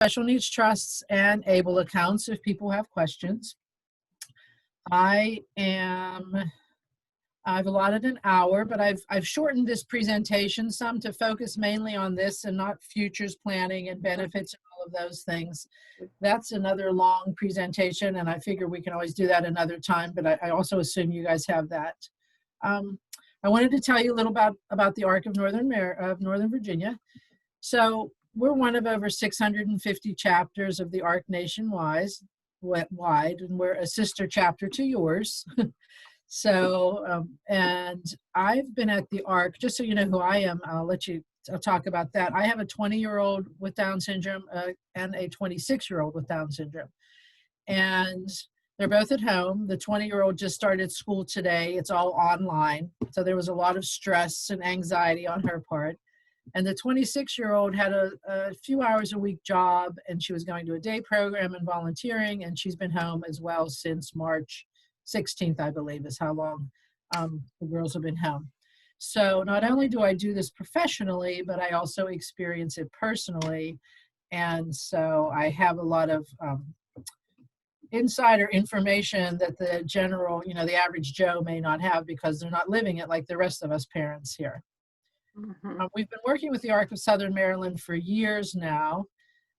special needs trusts and ABLE accounts if people have questions. I've allotted an hour, but I've shortened this presentation some to focus mainly on this and not futures planning and benefits and all of those things. That's another long presentation, and I figure we can always do that another time, but I also assume you guys have that. I wanted to tell you a little about the ARC of Northern Virginia. So we're one of over 650 chapters of the ARC nationwide, and we're a sister chapter to yours. So, and I've been at the ARC, just so you know who I am, I'll talk about that. I have a 20-year-old with Down syndrome and a 26-year-old with Down syndrome. And they're both at home. The 20-year-old just started school today. It's all online. So there was a lot of stress and anxiety on her part. And the 26-year-old had a few hours a week job, and she was going to a day program and volunteering, and she's been home as well since March 16th, I believe, is how long the girls have been home. So not only do I do this professionally, but I also experience it personally. And so I have a lot of insider information that the general, the average Joe may not have because they're not living it like the rest of us parents here. Mm-hmm. We've been working with the ARC of Southern Maryland for years now.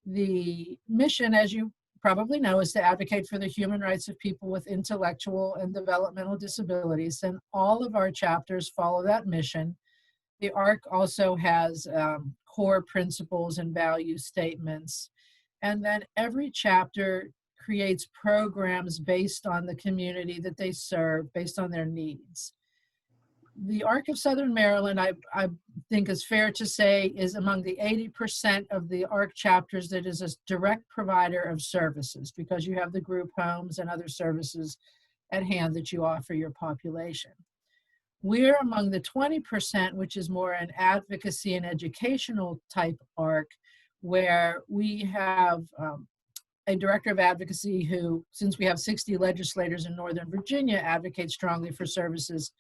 The mission, as you probably know, is to advocate for the human rights of people with intellectual and developmental disabilities, and all of our chapters follow that mission. The ARC also has core principles and value statements, and then every chapter creates programs based on the community that they serve, based on their needs. The ARC of Southern Maryland, I think is fair to say, is among the 80% of the ARC chapters that is a direct provider of services, because you have the group homes and other services at hand that you offer your population. We're among the 20%, which is more an advocacy and educational type ARC, where we have a director of advocacy who, since we have 60 legislators in Northern Virginia, advocates strongly for services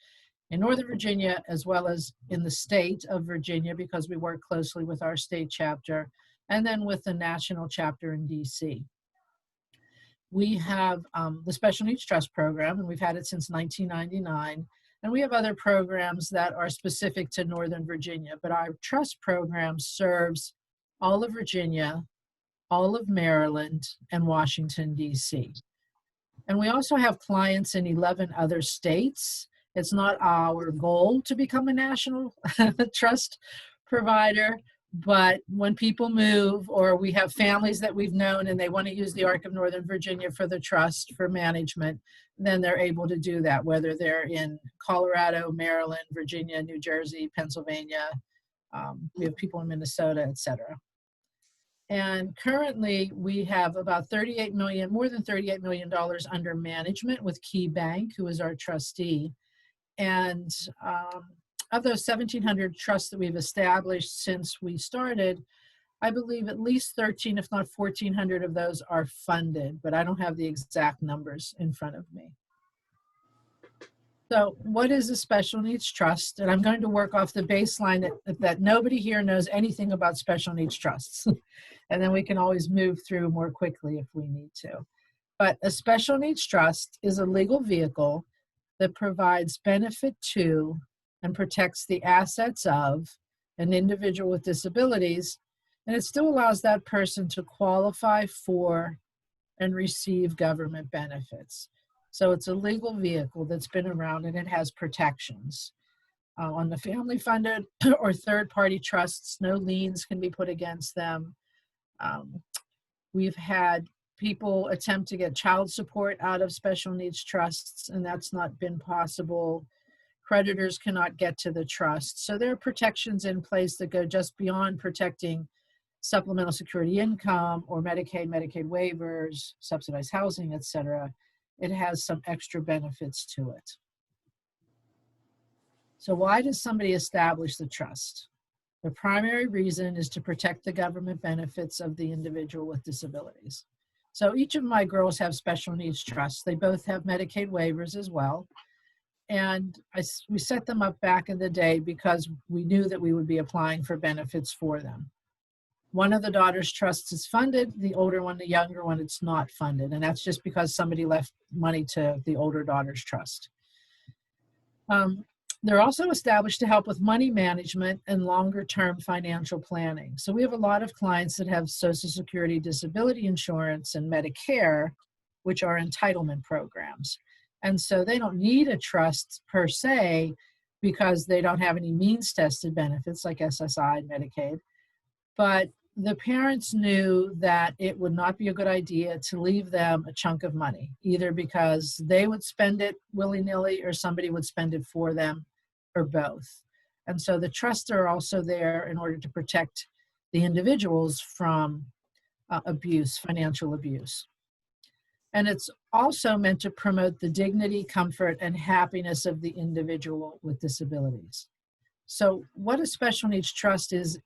in Northern Virginia, as well as in the state of Virginia, because we work closely with our state chapter, and then with the national chapter in DC. We have the Special Needs Trust Program, and we've had it since 1999. And we have other programs that are specific to Northern Virginia, but our trust program serves all of Virginia, all of Maryland, and Washington, DC. And we also have clients in 11 other states. It's not our goal to become a national trust provider, but when people move, or we have families that we've known and they want to use the ARC of Northern Virginia for the trust for management, then they're able to do that, whether they're in Colorado, Maryland, Virginia, New Jersey, Pennsylvania. We have people in Minnesota, etc. And currently we have about more than $38 million under management with Key Bank, who is our trustee. And of those 1,700 trusts that we've established since we started, I believe at least 13, if not 1,400 of those are funded, but I don't have the exact numbers in front of me. So what is a special needs trust? And I'm going to work off the baseline that nobody here knows anything about special needs trusts. And then we can always move through more quickly if we need to. But a special needs trust is a legal vehicle that provides benefit to and protects the assets of an individual with disabilities, and it still allows that person to qualify for and receive government benefits. So it's a legal vehicle that's been around, and it has protections. On the family funded or third-party trusts, no liens can be put against them. We've had people attempt to get child support out of special needs trusts, and that's not been possible. Creditors cannot get to the trust. So there are protections in place that go just beyond protecting supplemental security income or Medicaid waivers, subsidized housing, etc. It has some extra benefits to it. So why does somebody establish the trust? The primary reason is to protect the government benefits of the individual with disabilities. So each of my girls have special needs trusts. They both have Medicaid waivers as well. And we set them up back in the day because we knew that we would be applying for benefits for them. One of the daughter's trusts is funded, the older one, the younger one, it's not funded. And that's just because somebody left money to the older daughter's trust. They're also established to help with money management and longer-term financial planning. So we have a lot of clients that have Social Security disability insurance and Medicare, which are entitlement programs. And so they don't need a trust per se because they don't have any means-tested benefits like SSI and Medicaid. But the parents knew that it would not be a good idea to leave them a chunk of money, either because they would spend it willy-nilly or somebody would spend it for them, or both. And so the trusts are also there in order to protect the individuals from abuse, financial abuse. And it's also meant to promote the dignity, comfort, and happiness of the individual with disabilities. So what a special needs trust is,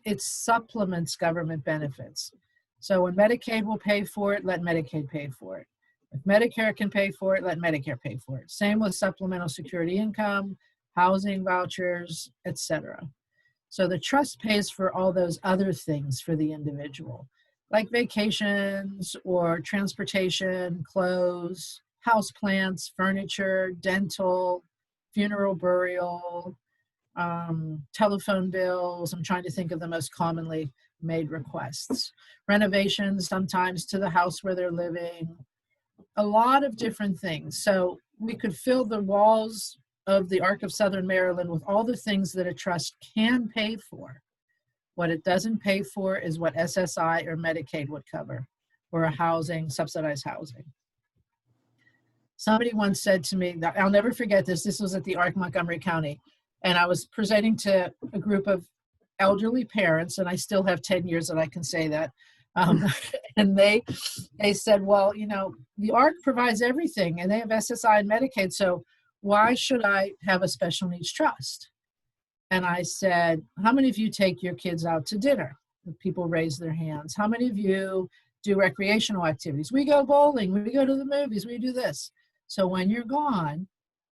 it supplements government benefits. So when Medicaid will pay for it, let Medicaid pay for it. If Medicare can pay for it, let Medicare pay for it. Same with supplemental security income, housing vouchers, etc. So the trust pays for all those other things for the individual, like vacations or transportation, clothes, house plants, furniture, dental, funeral, burial, telephone bills. I'm trying to think of the most commonly made requests. Renovations sometimes to the house where they're living. A lot of different things. So we could fill the walls of the Arc of Southern Maryland with all the things that a trust can pay for. What it doesn't pay for is what SSI or Medicaid would cover, or a housing, subsidized housing. Somebody once said to me, that I'll never forget this, this was at the Arc Montgomery County, and I was presenting to a group of elderly parents, and I still have 10 years that I can say that. And they said, well, you know, the ARC provides everything, and they have SSI and Medicaid, so why should I have a special needs trust? And I said, how many of you take your kids out to dinner? The people raised their hands. How many of you do recreational activities? We go bowling, we go to the movies, we do this. So when you're gone,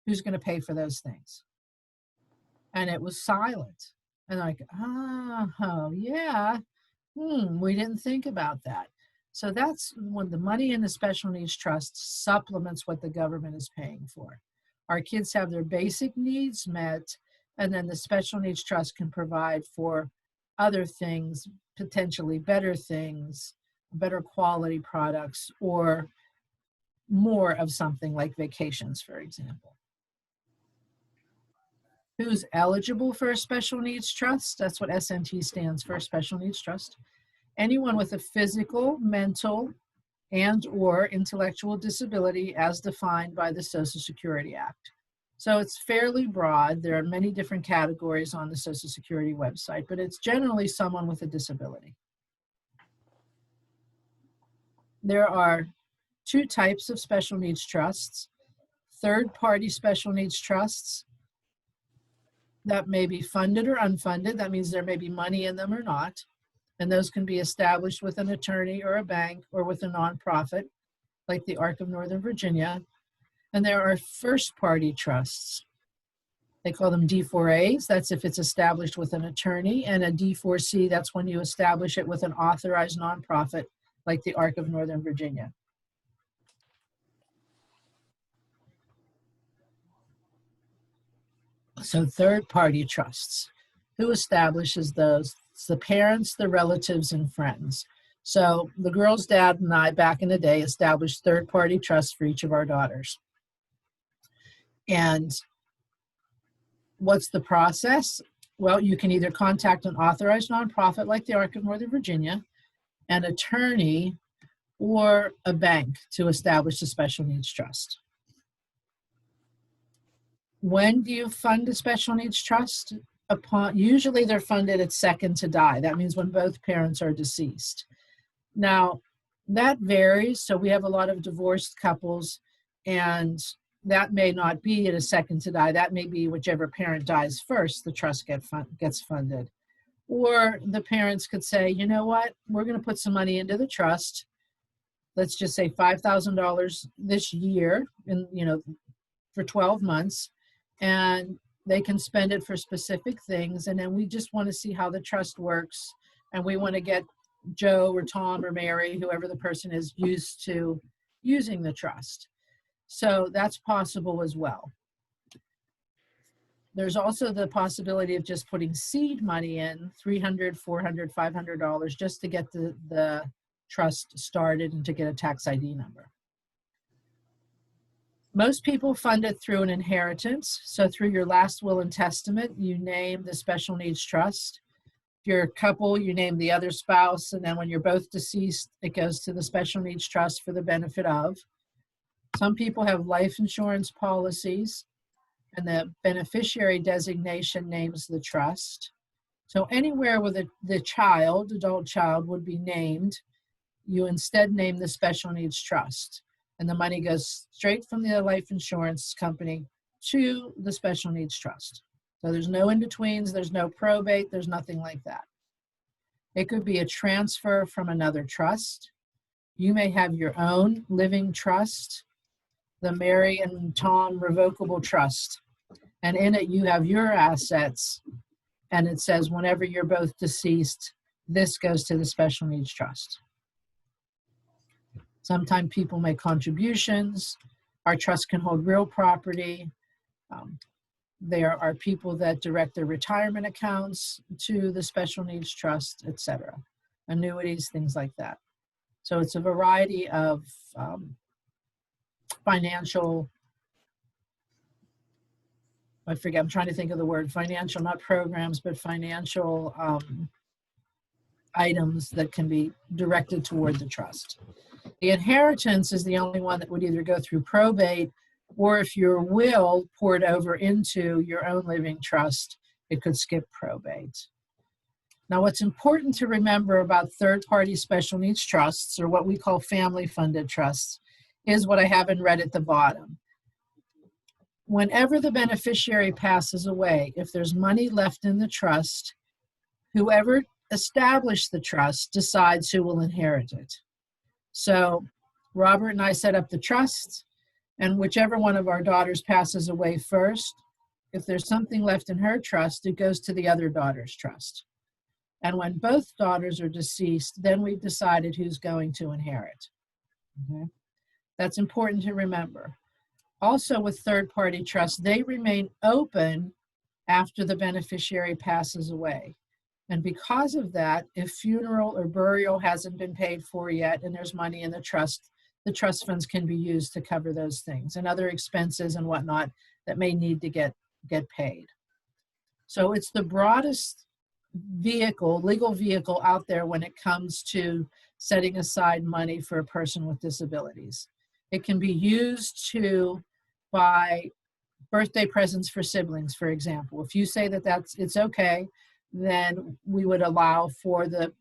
who's going to pay for those things? And it was silent. And like, oh, yeah, we didn't think about that. So that's when the money in the special needs trust supplements what the government is paying for. Our kids have their basic needs met, and then the special needs trust can provide for other things, potentially better things, better quality products, or more of something like vacations, for example. Who's eligible for a special needs trust? That's what SNT stands for, Special Needs Trust. Anyone with a physical, mental, and or intellectual disability as defined by the Social Security Act. So it's fairly broad. There are many different categories on the Social Security website, but it's generally someone with a disability. There are two types of special needs trusts. Third-party special needs trusts that may be funded or unfunded. That means there may be money in them or not. And those can be established with an attorney or a bank or with a nonprofit, like the Arc of Northern Virginia. And there are first-party trusts. They call them D4As. That's if it's established with an attorney. And a D4C, that's when you establish it with an authorized nonprofit, like the Arc of Northern Virginia. So third-party trusts. Who establishes those? It's the parents, the relatives, and friends. So the girl's dad and I, back in the day, established third-party trusts for each of our daughters. And what's the process? Well, you can either contact an authorized nonprofit like the Arc of Northern Virginia, an attorney, or a bank to establish a special needs trust. When do you fund a special needs trust? Usually they're funded at second to die. That means when both parents are deceased. Now, that varies. So we have a lot of divorced couples, and that may not be at a second to die. That may be whichever parent dies first, the trust gets funded. Or the parents could say, you know what, we're going to put some money into the trust. Let's just say $5,000 this year, for 12 months. And they can spend it for specific things. And then we just want to see how the trust works and we want to get Joe or Tom or Mary, whoever the person is, used to using the trust. So that's possible as well. There's also the possibility of just putting seed money in, $300, $400, $500, just to get the trust started and to get a tax ID number. Most people fund it through an inheritance. So through your last will and testament, you name the special needs trust. If you're a couple, you name the other spouse, and then when you're both deceased, it goes to the special needs trust for the benefit of. Some people have life insurance policies, and the beneficiary designation names the trust. So anywhere where the child, adult child, would be named, you instead name the special needs trust. And the money goes straight from the life insurance company to the special needs trust. So there's no in-betweens, there's no probate, there's nothing like that. It could be a transfer from another trust. You may have your own living trust, the Mary and Tom Revocable Trust. And in it, you have your assets, and it says whenever you're both deceased, this goes to the special needs trust. Sometimes people make contributions. Our trust can hold real property. There are people that direct their retirement accounts to the special needs trust, etc. Annuities, things like that. So it's a variety of financial, I'm trying to think of the word, financial, not programs, but financial items that can be directed toward the trust. The inheritance is the only one that would either go through probate, or if your will poured over into your own living trust, it could skip probate. Now, what's important to remember about third-party special needs trusts, or what we call family-funded trusts, is what I have in red at the bottom. Whenever the beneficiary passes away, if there's money left in the trust, whoever established the trust decides who will inherit it. So Robert and I set up the trust, and whichever one of our daughters passes away first, if there's something left in her trust, it goes to the other daughter's trust. And when both daughters are deceased, then we've decided who's going to inherit. Okay? That's important to remember. Also with third-party trusts, they remain open after the beneficiary passes away. And because of that, if funeral or burial hasn't been paid for yet and there's money in the trust funds can be used to cover those things and other expenses and whatnot that may need to get paid. So it's the broadest vehicle, legal vehicle out there when it comes to setting aside money for a person with disabilities. It can be used to buy birthday presents for siblings, for example. If you say that it's okay, then we would allow for the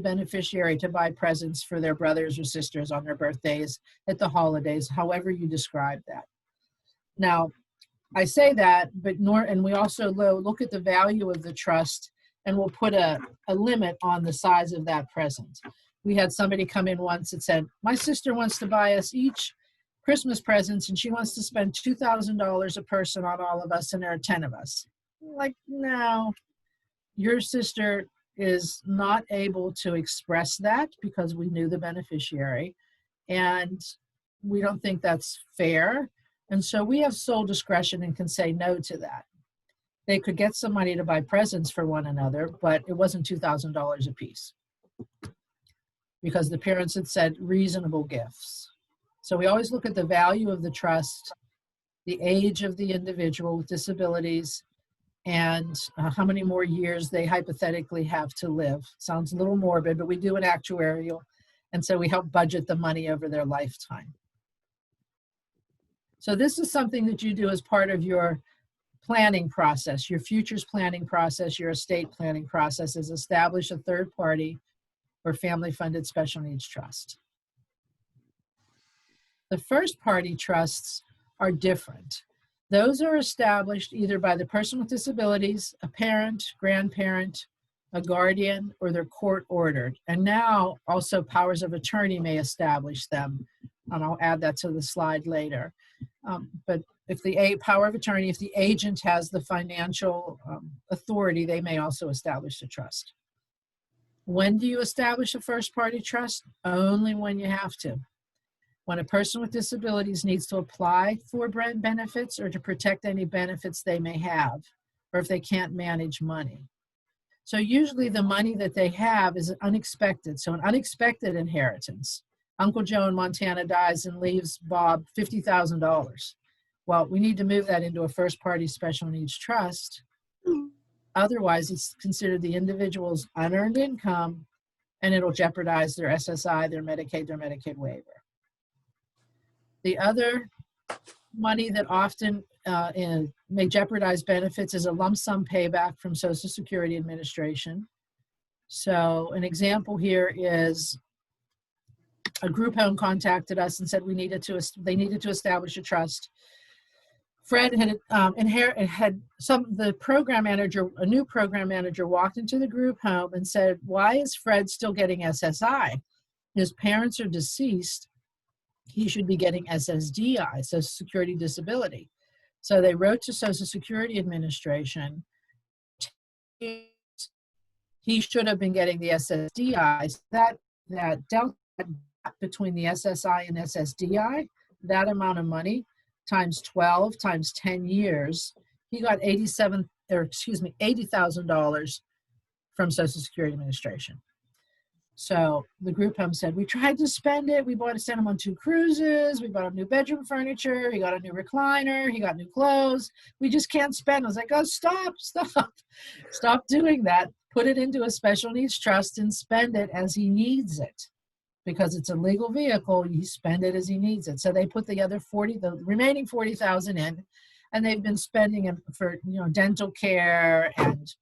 beneficiary to buy presents for their brothers or sisters on their birthdays, at the holidays, however you describe that. Now, I say that, and we also look at the value of the trust, and we'll put a limit on the size of that present. We had somebody come in once that said, my sister wants to buy us each Christmas presents, and she wants to spend $2,000 a person on all of us, and there are 10 of us. Like, no. Your sister is not able to express that because we knew the beneficiary, and we don't think that's fair. And so we have sole discretion and can say no to that. They could get some money to buy presents for one another, but it wasn't $2,000 a piece because the parents had said reasonable gifts. So we always look at the value of the trust, the age of the individual with disabilities, and how many more years they hypothetically have to live. Sounds a little morbid, but we do an actuarial, and so we help budget the money over their lifetime. So this is something that you do as part of your planning process, your futures planning process, your estate planning process, is establish a third party or family-funded special needs trust. The first party trusts are different. Those are established either by the person with disabilities, a parent, grandparent, a guardian, or they're court ordered. And now also powers of attorney may establish them. And I'll add that to the slide later. But if the power of attorney, if the agent has the financial authority, they may also establish a trust. When do you establish a first-party trust? Only when you have to. When a person with disabilities needs to apply for benefits or to protect any benefits they may have, or if they can't manage money. So usually the money that they have is unexpected. So an unexpected inheritance. Uncle Joe in Montana dies and leaves Bob $50,000. Well, we need to move that into a first-party special needs trust. Otherwise, it's considered the individual's unearned income, and it'll jeopardize their SSI, their Medicaid waiver. The other money that often may jeopardize benefits is a lump sum payback from Social Security Administration. So an example here is a group home contacted us and said they needed to establish a trust. Fred had the program manager, a new program manager, walked into the group home and said, "Why is Fred still getting SSI? His parents are deceased. He should be getting SSDI, Social Security Disability." So they wrote to Social Security Administration. He should have been getting the SSDI. So that delta between the SSI and SSDI, that amount of money times 12 times 10 years, he got $80,000 from Social Security Administration. So the group home said, "We tried to spend it. We sent him on 2 cruises. We bought him new bedroom furniture. He got a new recliner. He got new clothes. We just can't spend." I was like, "Oh, stop doing that. Put it into a special needs trust and spend it as he needs it. Because it's a legal vehicle, you spend it as he needs it." So they put the remaining 40,000 in, and they've been spending it for, dental care and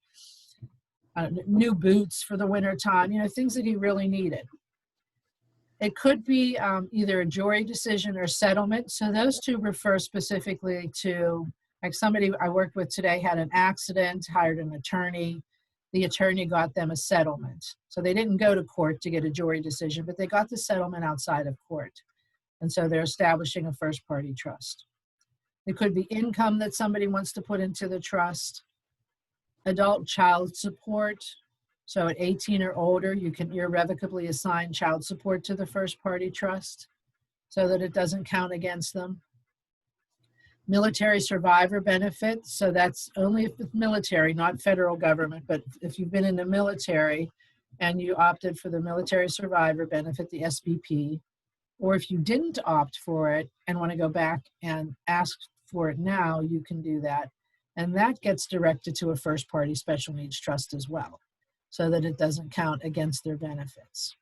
new boots for the winter time, things that he really needed. It could be either a jury decision or settlement. So those two refer specifically to, like, somebody I worked with today had an accident, hired an attorney. The attorney got them a settlement. So they didn't go to court to get a jury decision, but they got the settlement outside of court. And so they're establishing a first-party trust. It could be income that somebody wants to put into the trust. Adult child support. So at 18 or older, you can irrevocably assign child support to the first-party trust so that it doesn't count against them. Military survivor benefit, so that's only if it's military, not federal government, but if you've been in the military and you opted for the military survivor benefit, the SBP, or if you didn't opt for it and want to go back and ask for it now, you can do that. And that gets directed to a first-party special needs trust as well, so that it doesn't count against their benefits.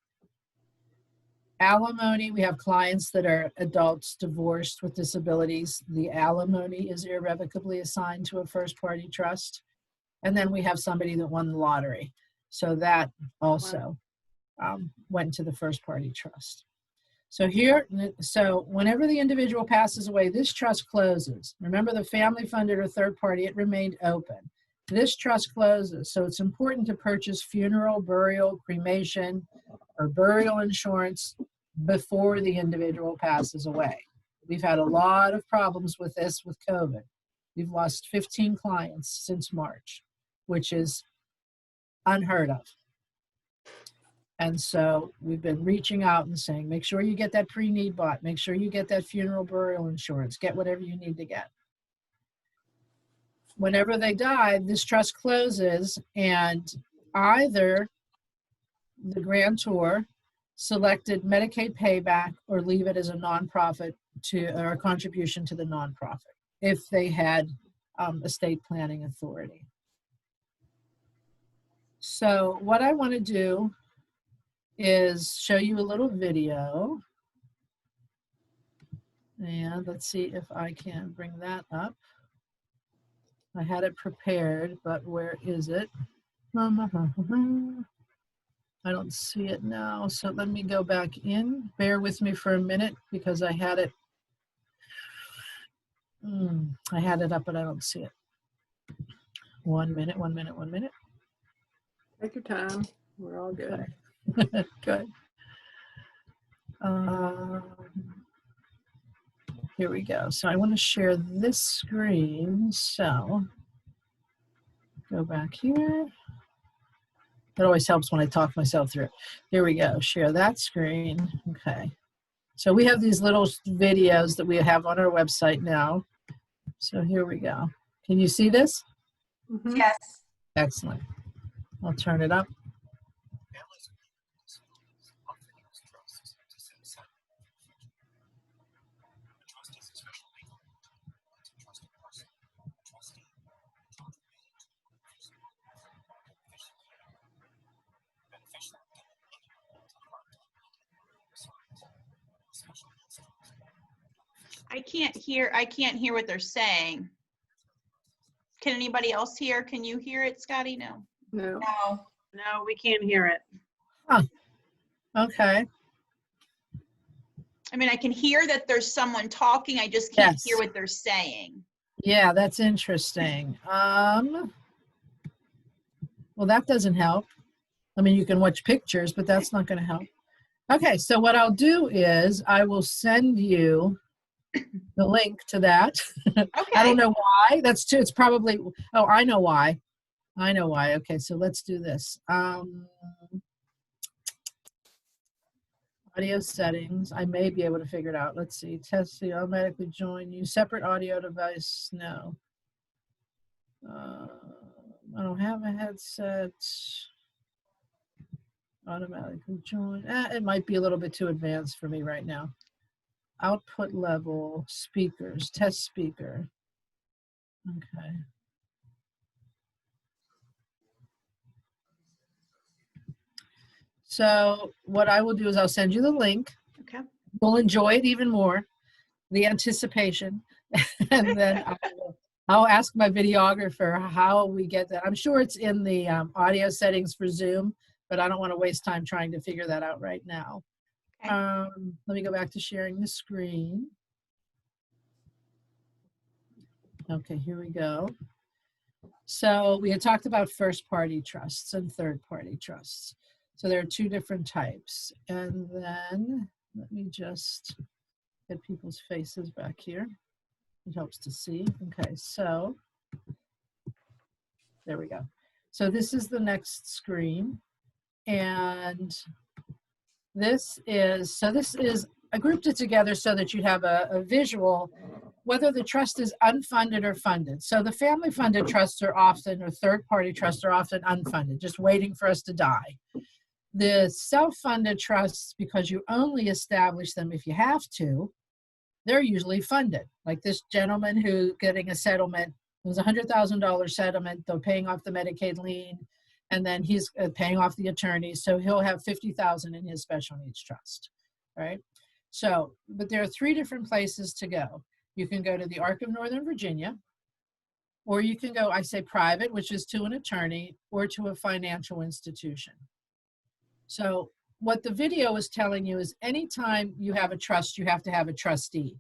Alimony, we have clients that are adults divorced with disabilities. The alimony is irrevocably assigned to a first-party trust. And then we have somebody that won the lottery. So that also went to the first-party trust. So whenever the individual passes away, this trust closes. Remember, the family funded or third party, it remained open. This trust closes. So it's important to purchase funeral, burial, cremation, or burial insurance before the individual passes away. We've had a lot of problems with this with COVID. We've lost 15 clients since March, which is unheard of. And so we've been reaching out and saying, make sure you get that pre-need bought, make sure you get that funeral burial insurance, get whatever you need to get. Whenever they die, this trust closes, and either the grantor selected Medicaid payback or leave it as a nonprofit or a contribution to the nonprofit if they had estate planning authority. So what I want to do is show you a little video, and let's see if I can bring that up. I had it prepared, but where is it? I don't see it now, so let me go back in. Bear with me for a minute because I had it. I had it up, but I don't see it. 1 minute. Take your time. We're all good. Okay. Good. Here we go. So I want to share this screen. So go back here. It always helps when I talk myself through it. Here we go. Share that screen. Okay. So we have these little videos that we have on our website now. So here we go. Can you see this? Mhm. Yes. Excellent. I'll turn it up. I can't hear what they're saying. Can anybody else hear? Can you hear it, Scotty? No. No, No. no, we can't hear it. Okay. I mean, I can hear that there's someone talking. I just can't Yes. hear what they're saying. Yeah, that's interesting. Well, that doesn't help. I mean, you can watch pictures, but that's not going to help. Okay, so what I'll do is I will send you the link to that. Okay. I don't know why. It's probably, oh, I know why. I know why. Okay, so let's do this. Audio settings. I may be able to figure it out. Let's see. Test the automatically join you. Separate audio device. No. I don't have a headset. Automatically join. It might be a little bit too advanced for me right now. Output level, speakers, test speaker. Okay. So what I will do is I'll send you the link. Okay. You'll enjoy it even more, the anticipation. And then I'll ask my videographer how we get that. I'm sure it's in the audio settings for Zoom, but I don't want to waste time trying to figure that out right now. Okay. Let me go back to sharing the screen. Okay, here we go. So we had talked about first-party trusts and third-party trusts. So there are two different types. And then let me just get people's faces back here. It helps to see. Okay, so there we go. So this is the next screen. And this is, I grouped it together so that you'd have a visual whether the trust is unfunded or funded. So the family funded trusts are often, or third party trusts are often unfunded, just waiting for us to die. The self-funded trusts, because you only establish them if you have to, they're usually funded. Like this gentleman who getting a settlement, it was a $100,000 settlement, though paying off the Medicaid lien, and then he's paying off the attorney, so he'll have $50,000 in his special needs trust, right? So, but there are three different places to go. You can go to the Arc of Northern Virginia, or you can go, I say private, which is to an attorney, or to a financial institution. So what the video is telling you is anytime you have a trust, you have to have a trustee.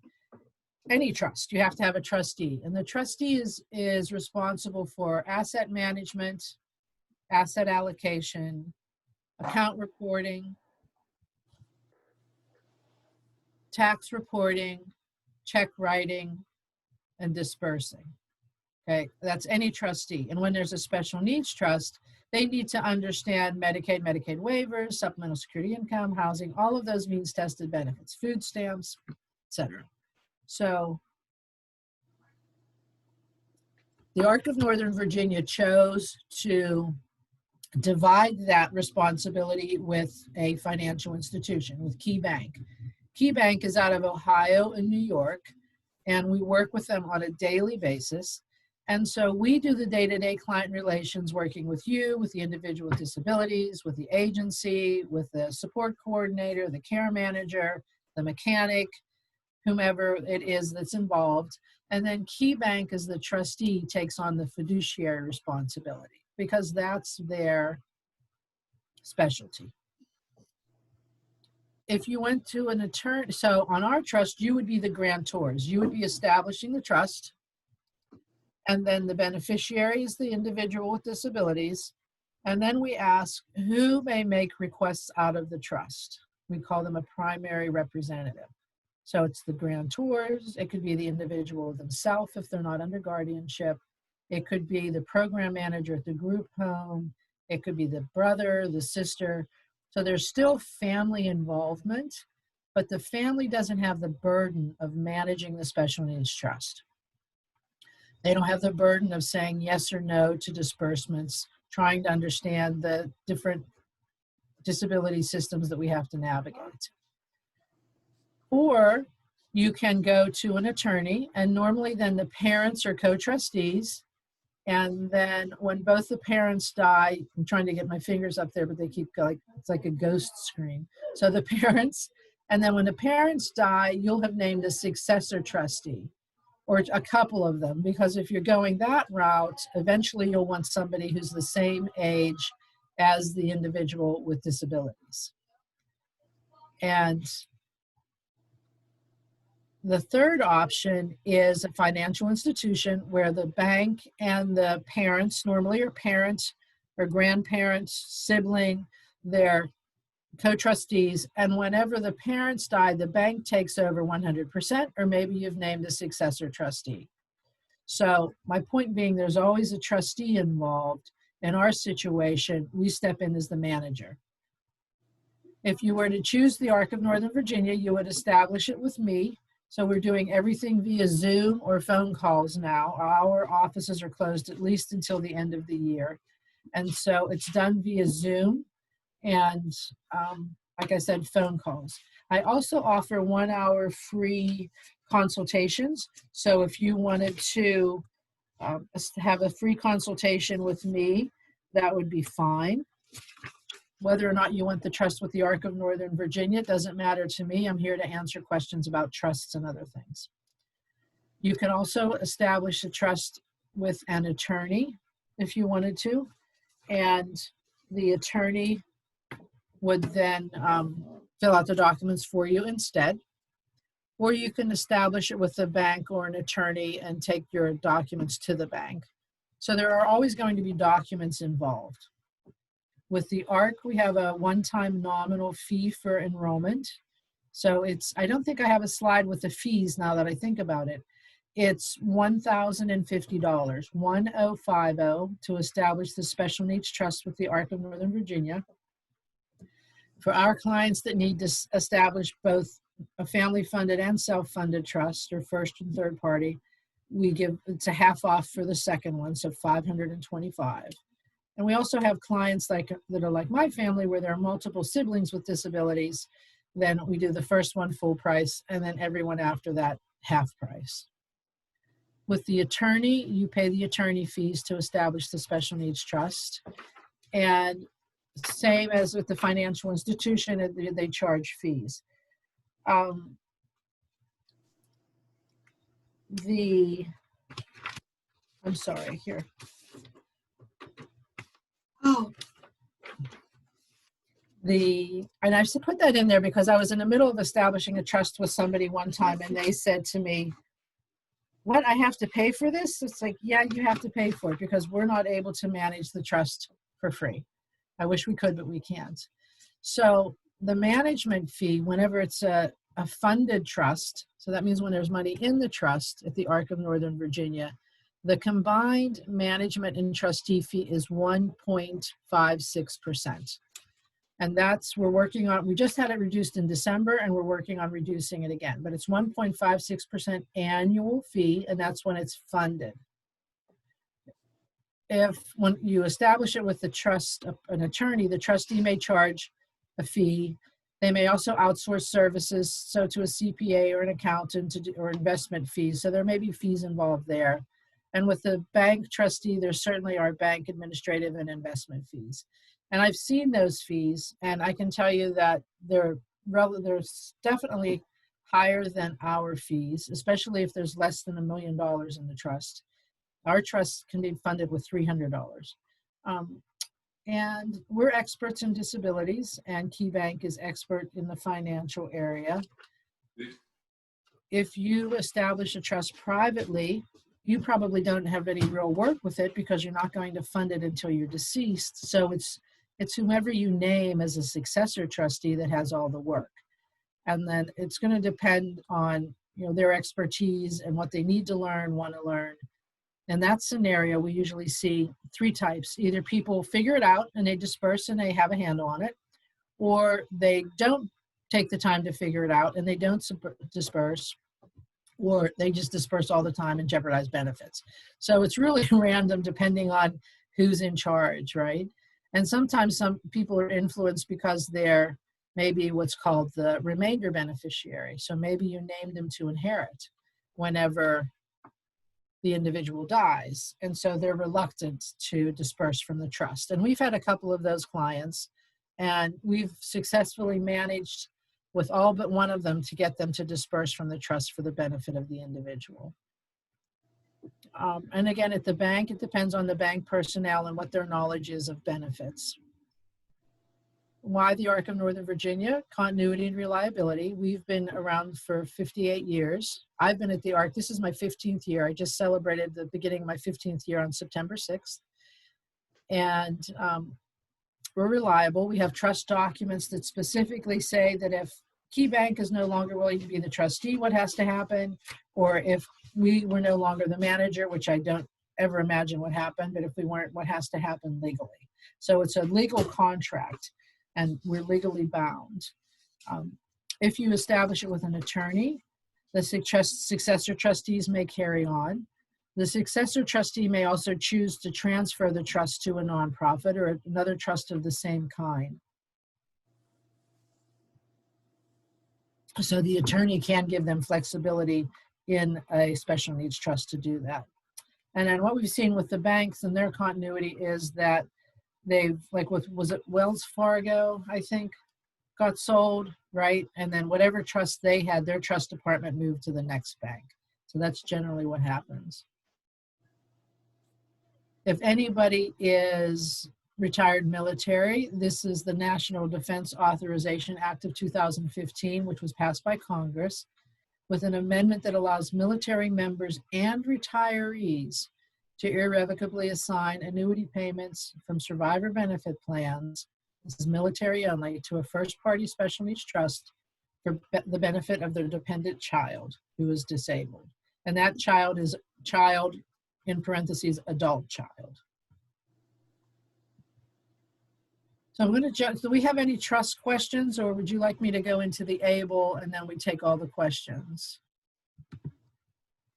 Any trust, you have to have a trustee. And the trustee is responsible for asset management, asset allocation, account reporting, tax reporting, check writing, and dispersing. Okay, that's any trustee. And when there's a special needs trust, they need to understand Medicaid, Medicaid waivers, supplemental security income, housing, all of those means tested benefits, food stamps, etc. So the Arc of Northern Virginia chose to divide that responsibility with a financial institution, with Key Bank. Key Bank is out of Ohio and New York, and we work with them on a daily basis. And so we do the day-to-day client relations, working with you, with the individual with disabilities, with the agency, with the support coordinator, the care manager, the mechanic, whomever it is that's involved. And then Key Bank, as the trustee, takes on the fiduciary responsibility because that's their specialty. If you went to an attorney, so on our trust, you would be the grantors. You would be establishing the trust. And then the beneficiary is the individual with disabilities. And then we ask who may make requests out of the trust. We call them a primary representative. So it's the grantors. It could be the individual themselves if they're not under guardianship. It could be the program manager at the group home. It could be the brother, the sister. So there's still family involvement, but the family doesn't have the burden of managing the special needs trust. They don't have the burden of saying yes or no to disbursements, trying to understand the different disability systems that we have to navigate. Or you can go to an attorney, and normally then the parents are co-trustees. And then when both the parents die, I'm trying to get my fingers up there, but they keep going, it's like a ghost screen. So the parents, and then when the parents die, you'll have named a successor trustee, or a couple of them, because if you're going that route, eventually you'll want somebody who's the same age as the individual with disabilities. And the third option is a financial institution where the bank and the parents, normally are parents or grandparents, sibling, they're co-trustees, and whenever the parents die, the bank takes over 100%, or maybe you've named a successor trustee. So my point being, there's always a trustee involved. In our situation, we step in as the manager. If you were to choose the Arc of Northern Virginia, you would establish it with me. So we're doing everything via Zoom or phone calls now. Our offices are closed at least until the end of the year. And so it's done via Zoom and, like I said, phone calls. I also offer 1 hour free consultations. So if you wanted to have a free consultation with me, that would be fine. Whether or not you want the trust with the Arc of Northern Virginia doesn't matter to me. I'm here to answer questions about trusts and other things. You can also establish a trust with an attorney if you wanted to, and the attorney would then fill out the documents for you instead. Or you can establish it with a bank or an attorney and take your documents to the bank. So there are always going to be documents involved. With the ARC, we have a one-time nominal fee for enrollment. So I don't think I have a slide with the fees now that I think about it. It's $1,050, 1050, to establish the Special Needs Trust with the Arc of Northern Virginia. For our clients that need to establish both a family-funded and self-funded trust, or first and third party, it's a half off for the second one, so $525. And we also have clients that are like my family, where there are multiple siblings with disabilities. Then we do the first one full price, and then everyone after that half price. With the attorney, you pay the attorney fees to establish the Special Needs Trust. And same as with the financial institution, they charge fees. I'm sorry, here. Oh. And I should put that in there because I was in the middle of establishing a trust with somebody one time, and they said to me, "What, I have to pay for this?" It's like, yeah, you have to pay for it because we're not able to manage the trust for free. I wish we could, but we can't. So the management fee, whenever it's a funded trust, so that means when there's money in the trust at the Arc of Northern Virginia, the combined management and trustee fee is 1.56%. And we're working on, we just had it reduced in December, and we're working on reducing it again, but it's 1.56% annual fee, and that's when it's funded. When you establish it with an attorney, the trustee may charge a fee. They may also outsource services, so to a CPA or an accountant or investment fees. So there may be fees involved there. And with the bank trustee, there certainly are bank administrative and investment fees. And I've seen those fees, and I can tell you that they're definitely higher than our fees, especially if there's less than $1 million in the trust. Our trust can be funded with $300. And we're experts in disabilities, and KeyBank is expert in the financial area. If you establish a trust privately, you probably don't have any real work with it because you're not going to fund it until you're deceased. So it's whomever you name as a successor trustee that has all the work. And then it's going to depend on their expertise and what they need to learn, want to learn. In that scenario, we usually see three types. Either people figure it out and they disperse and they have a handle on it, or they don't take the time to figure it out and they don't disperse, or they just disperse all the time and jeopardize benefits. So it's really random depending on who's in charge, right? And sometimes some people are influenced because they're maybe what's called the remainder beneficiary. So maybe you named them to inherit whenever the individual dies. And so they're reluctant to disperse from the trust. And we've had a couple of those clients, and we've successfully managed with all but one of them to get them to disperse from the trust for the benefit of the individual. And again, at the bank, it depends on the bank personnel and what their knowledge is of benefits. Why the Arc of Northern Virginia? Continuity and reliability. We've been around for 58 years. I've been at the Arc. This is my 15th year. I just celebrated the beginning of my 15th year on September 6th. And we're reliable. We have trust documents that specifically say that if Key Bank is no longer willing to be the trustee, what has to happen? Or if we were no longer the manager, which I don't ever imagine what happened, but if we weren't, what has to happen legally? So it's a legal contract, and we're legally bound. If you establish it with an attorney, the successor trustees may carry on. The successor trustee may also choose to transfer the trust to a nonprofit or another trust of the same kind. So the attorney can give them flexibility in a special needs trust to do that. And then what we've seen with the banks and their continuity is that they've, like with, was it Wells Fargo, I think, got sold, right? And then whatever trust they had, their trust department moved to the next bank. So that's generally what happens. If anybody is retired military, this is the National Defense Authorization Act of 2015, which was passed by Congress, with an amendment that allows military members and retirees to irrevocably assign annuity payments from survivor benefit plans, this is military only, to a first-party special needs trust for the benefit of their dependent child who is disabled. And that child is child, in parentheses, adult child. So I'm going to judge, do we have any trust questions, or would you like me to go into the ABLE and then we take all the questions?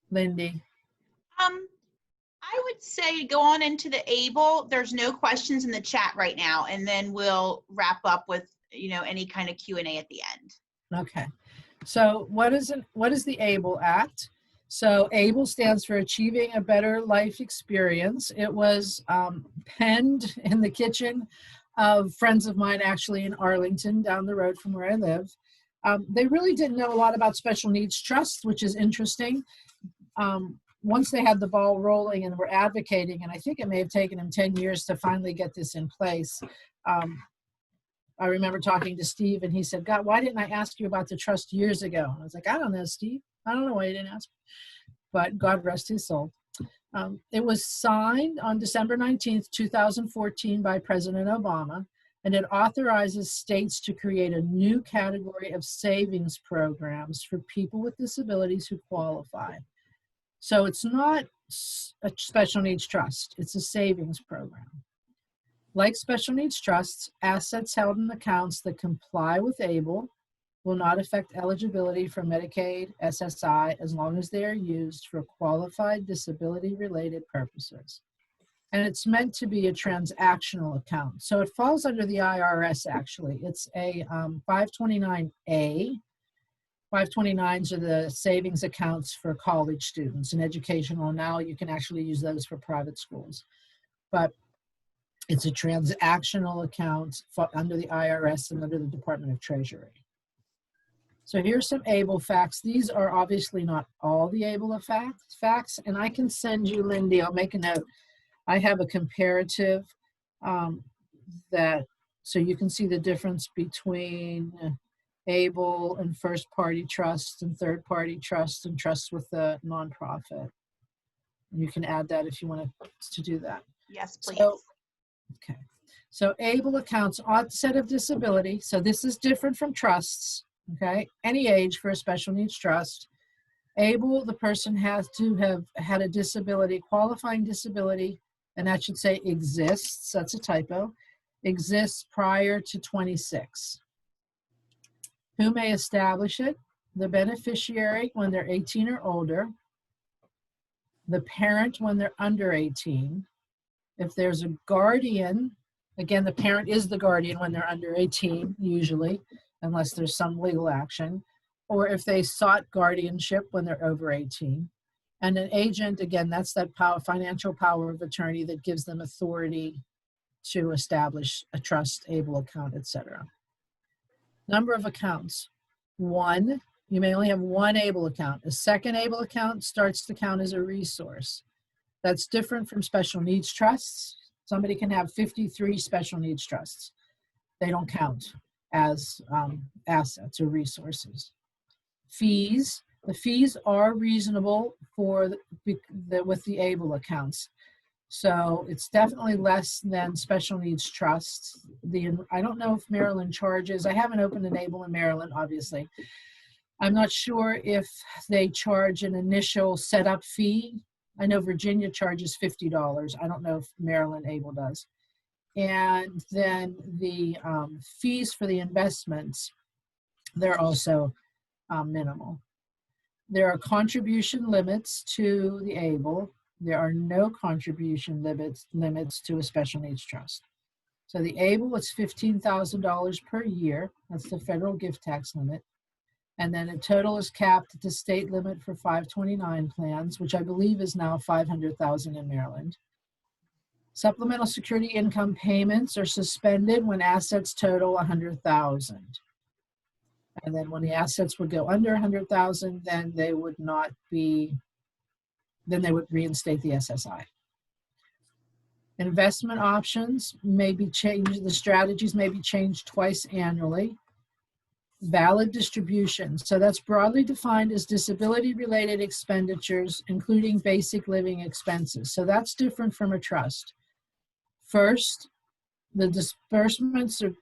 Lindy? I would say go on into the ABLE. There's no questions in the chat right now, and then we'll wrap up with, you know, any kind of Q&A at the end. Okay. So what is the ABLE Act? So ABLE stands for Achieving a Better Life Experience. It was penned in the kitchen of friends of mine, actually in Arlington, down the road from where I live. They really didn't know a lot about special needs trusts, which is interesting. Once they had the ball rolling and were advocating, and I think it may have taken them 10 years to finally get this in place. I remember talking to Steve, and he said, God, why didn't I ask you about the trust years ago? And I was like, I don't know, Steve. I don't know why you didn't ask. But God rest his soul. It was signed on December 19th, 2014 by President Obama, and it authorizes states to create a new category of savings programs for people with disabilities who qualify. So it's not a special needs trust, it's a savings program. Like special needs trusts, assets held in accounts that comply with ABLE will not affect eligibility for Medicaid, SSI, as long as they are used for qualified disability-related purposes. And it's meant to be a transactional account. So it falls under the IRS, actually. It's a 529A. 529s are the savings accounts for college students and educational. Now you can actually use those for private schools. But it's a transactional account under the IRS and under the Department of Treasury. So here's some ABLE facts. These are obviously not all the ABLE facts, and I can send you, Lindy, I'll make a note. I have a comparative so you can see the difference between ABLE and first-party trusts and third-party trusts and trusts with a nonprofit. You can add that if you want to do that. Yes, please. Okay. So ABLE accounts onset of disability. So this is different from trusts. Okay. Any age for a special needs trust. Able, the person has to have had a disability, qualifying disability, and that should say exists, that's a typo, exists prior to 26. Who may establish it? The beneficiary when they're 18 or older, the parent when they're under 18. If there's a guardian, again, the parent is the guardian when they're under 18, usually, unless there's some legal action, or if they sought guardianship when they're over 18. And an agent, again, that's that financial power of attorney that gives them authority to establish a trust, able account, etc. Number of accounts, 1. You may only have 1 able account. A second able account starts to count as a resource. That's different from special needs trusts. Somebody can have 53 special needs trusts. They don't count as assets or resources. Fees, the fees are reasonable with the able accounts. So it's definitely less than special needs trusts. I don't know if Maryland charges, I haven't opened an able in Maryland, obviously. I'm not sure if they charge an initial setup fee. I know Virginia charges $50. I don't know if Maryland able does. And then the fees for the investments, they're also minimal. There are contribution limits to the able. There are no contribution limits to a special needs trust. So the able is $15,000 per year. That's the federal gift tax limit. And then a total is capped at the state limit for 529 plans, which I believe is now 500,000 in Maryland. Supplemental security income payments are suspended when assets total 100,000. And then when the assets would go under 100,000, then they would not be, then they would reinstate the SSI. Investment options may be changed, the strategies may be changed twice annually. Valid distribution, so that's broadly defined as disability-related expenditures, including basic living expenses. So that's different from a trust. First, the disbursements or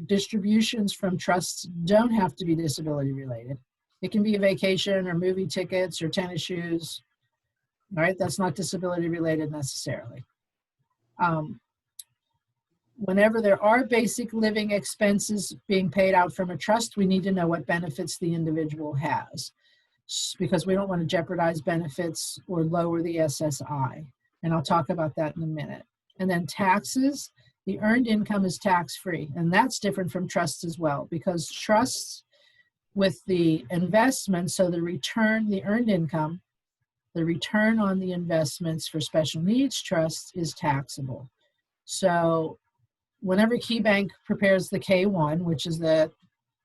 distributions from trusts don't have to be disability related. It can be a vacation or movie tickets or tennis shoes. All right, that's not disability related necessarily. Whenever there are basic living expenses being paid out from a trust, we need to know what benefits the individual has, because we don't want to jeopardize benefits or lower the SSI. And I'll talk about that in a minute. And then taxes, the earned income is tax-free, and that's different from trusts as well, because trusts with the investment, so the return, the earned income, the return on the investments for special needs trusts is taxable. So whenever KeyBank prepares the K-1, which is the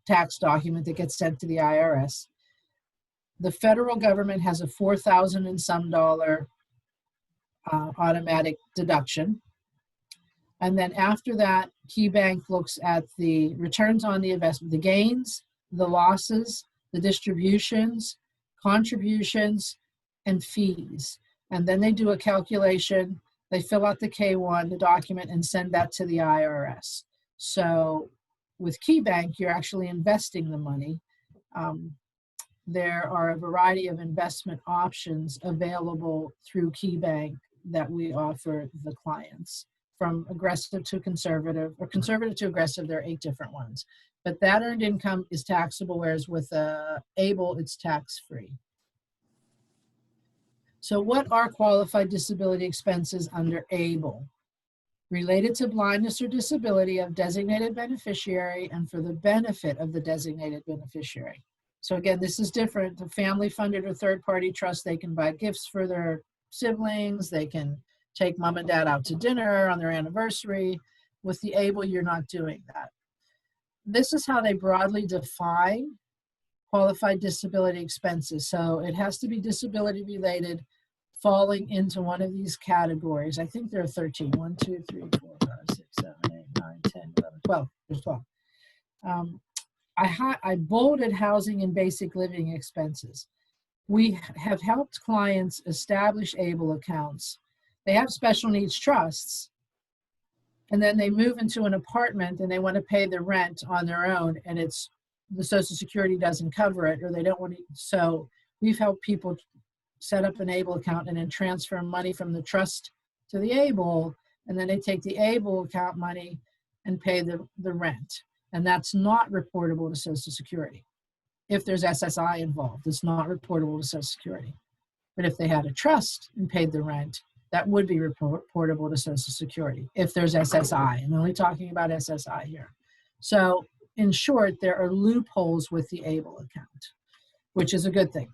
tax document that gets sent to the IRS, the federal government has a $4,000 and some automatic deduction. And then after that, KeyBank looks at the returns on the investment, the gains, the losses, the distributions, contributions, and fees. And then they do a calculation. They fill out the K-1, the document, and send that to the IRS. So with KeyBank, you're actually investing the money. There are a variety of investment options available through KeyBank that we offer the clients. From aggressive to conservative, or conservative to aggressive, there are 8 different ones. But that earned income is taxable, whereas with ABLE, it's tax-free. So what are qualified disability expenses under ABLE? Related to blindness or disability of designated beneficiary and for the benefit of the designated beneficiary. So again, this is different. The family-funded or third-party trust, they can buy gifts for their siblings. They can take mom and dad out to dinner on their anniversary. With the ABLE, you're not doing that. This is how they broadly define qualified disability expenses. So it has to be disability related, falling into one of these categories. I think there are 13. 1, 2, 3, 4, 5, 6, 7, 8, 9, 10, 11, 12. There's 12. I bolded housing and basic living expenses. We have helped clients establish ABLE accounts. They have special needs trusts, and then they move into an apartment and they want to pay the rent on their own, and it's the Social Security doesn't cover it, or they don't want to. So we've helped people set up an ABLE account and then transfer money from the trust to the ABLE, and then they take the ABLE account money and pay the rent. And that's not reportable to Social Security. If there's SSI involved, it's not reportable to Social Security. But if they had a trust and paid the rent, that would be reportable to Social Security if there's SSI. I'm only talking about SSI here. So in short, there are loopholes with the ABLE account, which is a good thing.